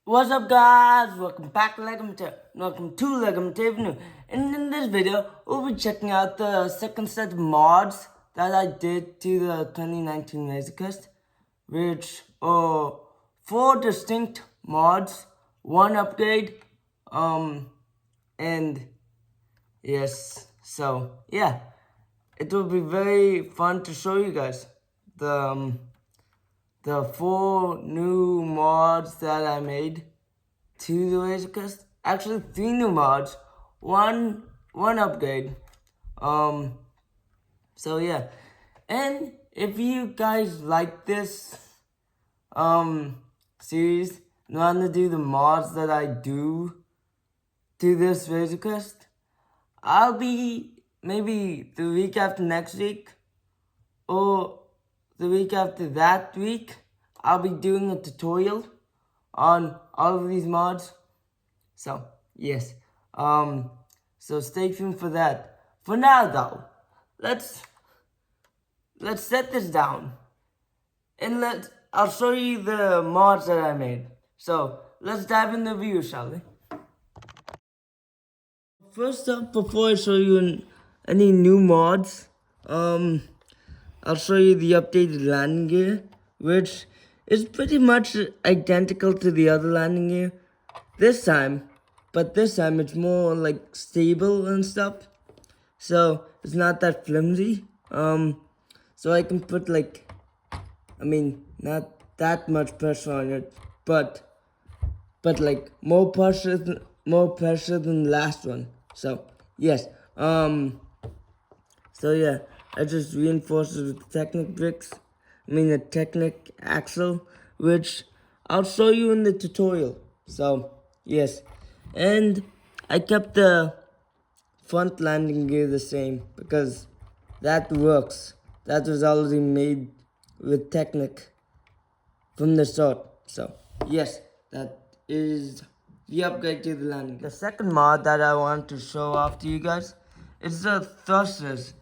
What's up, guys? Welcome back to Legative. And in this video, we'll be checking out the second set of mods that I did to the 2019 Razorcrest, which are 4 distinct mods, 1 upgrade, and yes, so yeah, it will be very fun to show you guys the 4 new mods that I made to the Razorcrest. Actually, 3 new mods, one upgrade. So yeah, and if you guys like this series, and want to do the mods that I do to this Razorcrest, I'll be maybe the week after next week or the week after that week, I'll be doing a tutorial on all of these mods. So, yes. So stay tuned for that. For now though, let's set this down. And I'll show you the mods that I made. So, let's dive in the video, shall we? First up, before I show you any new mods, I'll show you the updated landing gear, which is pretty much identical to the other landing gear this time, but this time it's more like stable and stuff, so it's not that flimsy. So I can put not that much pressure on it, but like more pressure than the last one. So yes, so yeah, I just reinforced it with the Technic axle, which I'll show you in the tutorial. So yes, and I kept the front landing gear the same because that works. That was already made with Technic from the start. So yes, that is the upgrade to the landing gear. The second mod that I want to show off to you guys is the thrusters.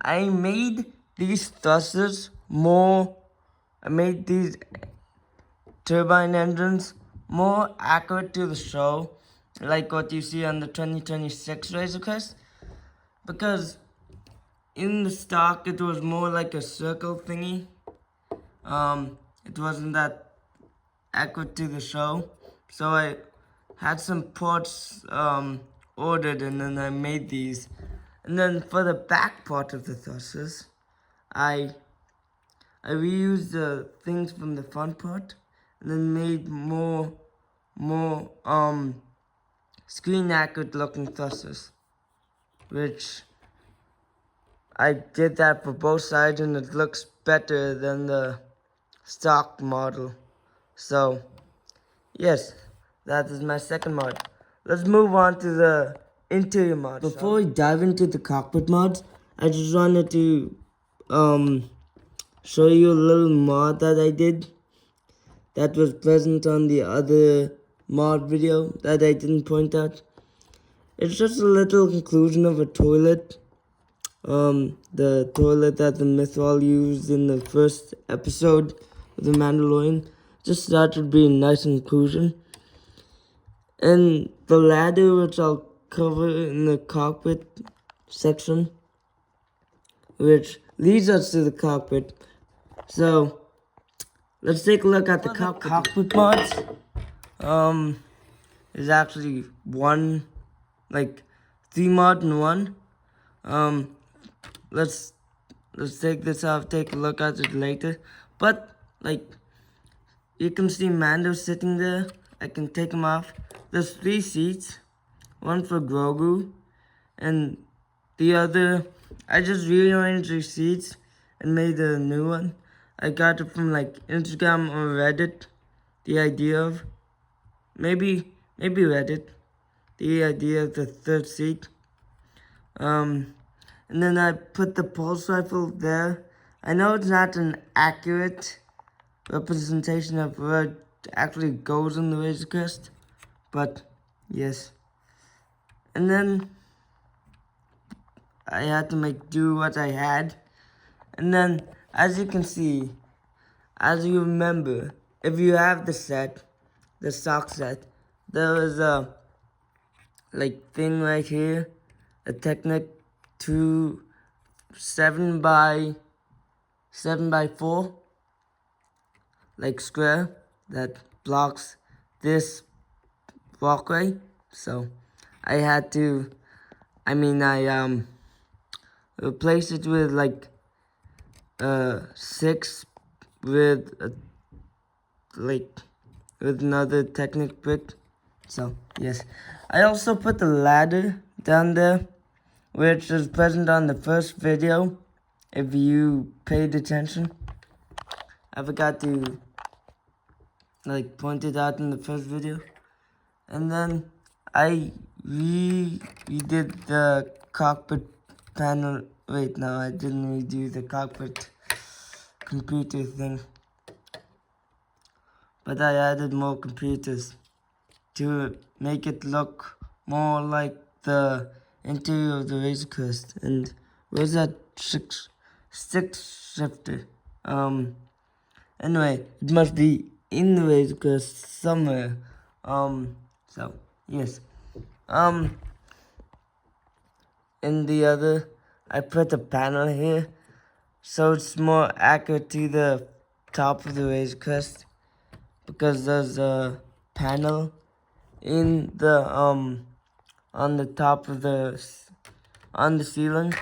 I made these thrusters I made these turbine engines more accurate to the show, like what you see on the 2026 Razorcrest, because in the stock it was more like a circle thingy. It wasn't that accurate to the show, so I had some parts ordered, and then I made these. And then for the back part of the thrusters, I reused the things from the front part and then made more screen accurate looking thrusters, which I did that for both sides, and it looks better than the stock model. So yes, that is my second mod. Let's move on to the interior mod. Before we dive into the cockpit mods, I just wanted to show you a little mod that I did that was present on the other mod video that I didn't point out. It's just a little conclusion of a toilet. The toilet that the Mythol used in the first episode of The Mandalorian. Just thought it would be a nice inclusion. And the ladder, which I'll cover in the cockpit section, which leads us to the cockpit. So let's take a look at the cockpit mods. There's actually 3 mods in one. Let's take this off, take a look at it later. But you can see Mando sitting there. I can take him off. There's 3 seats, one for Grogu, and the other, I just rearranged the seats and made a new one. I got it from Instagram or Reddit. The idea of maybe Reddit. The idea of the 3rd seat. And then I put the pulse rifle there. I know it's not an accurate representation of where it actually goes in the Razorcrest, but yes. And then I had to do what I had. And then, as you can see, as you remember, if you have the set, the stock set, there was a thing right here, a Technic 7x4 square that blocks this walkway. So I had to, I replaced it with 6 with with another Technic brick. So yes, I also put the ladder down there, which is present on the first video. If you paid attention, I forgot to point it out in the first video. And then I redid the cockpit panel. Wait, no, I didn't redo the cockpit computer thing, but I added more computers to make it look more like the interior of the Razor Crest. And where's that stick shifter? Anyway, it must be in the Razor Crest somewhere. So yes. In the other, I put a panel here, so it's more accurate to the top of the Razor Crest, because there's a panel in the on the top of on the ceiling.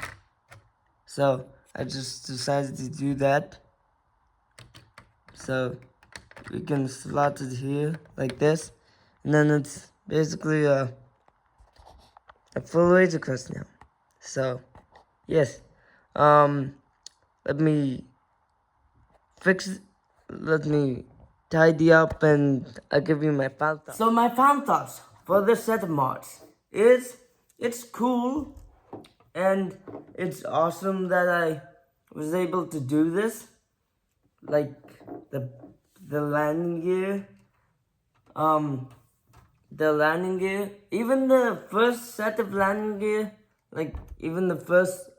So I just decided to do that. So we can slot it here like this, and then it's basically a full Razor Crest now. So yes, let me tidy up, and I'll give you my final thoughts. So my final thoughts for this set of mods is, it's cool and it's awesome that I was able to do this. Like the landing gear, even the first set of landing gear, even the first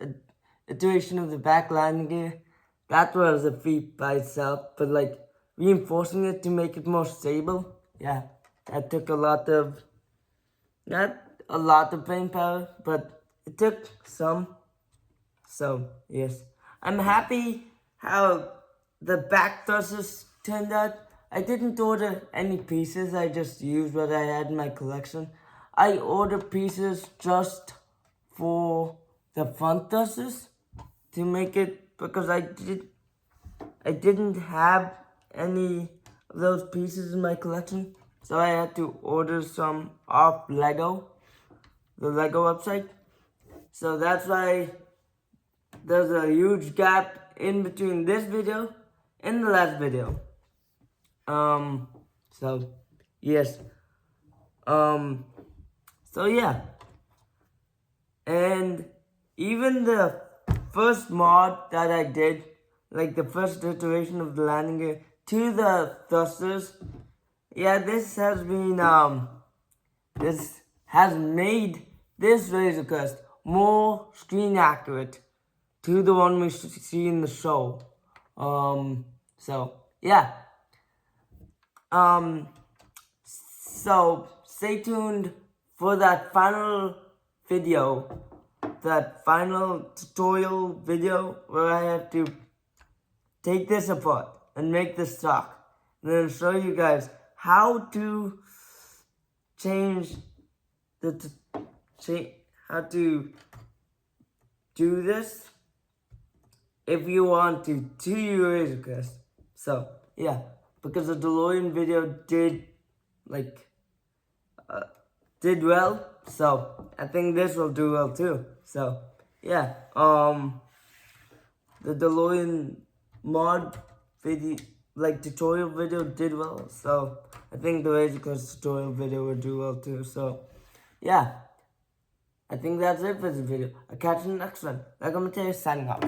iteration of the back landing gear, that was a feat by itself. But reinforcing it to make it more stable, yeah, that took not a lot of brain power, but it took some. So yes, I'm happy how the back thrusters turned out. I didn't order any pieces, I just used what I had in my collection. I ordered pieces just for the front thrusters to make it, because I didn't have any of those pieces in my collection, so I had to order some off the Lego website. So that's why there's a huge gap in between this video and the last video. So yes. So yeah. And even the first mod that I did, the first iteration of the landing gear to the thrusters, yeah, this has made this Razor Crest more screen accurate to the one we see in the show. So yeah. So stay tuned for that final video, that final tutorial video where I have to take this apart and make this stock, and then show you guys how to change how to do this if you want to your Razor Crest. So yeah, because the DeLorean video did well, so I think this will do well too. So yeah, the DeLorean mod video, tutorial video did well, so I think the Razor Crest tutorial video will do well too. So yeah, I think that's it for this video. I'll catch you in the next one. Like I'm signing off.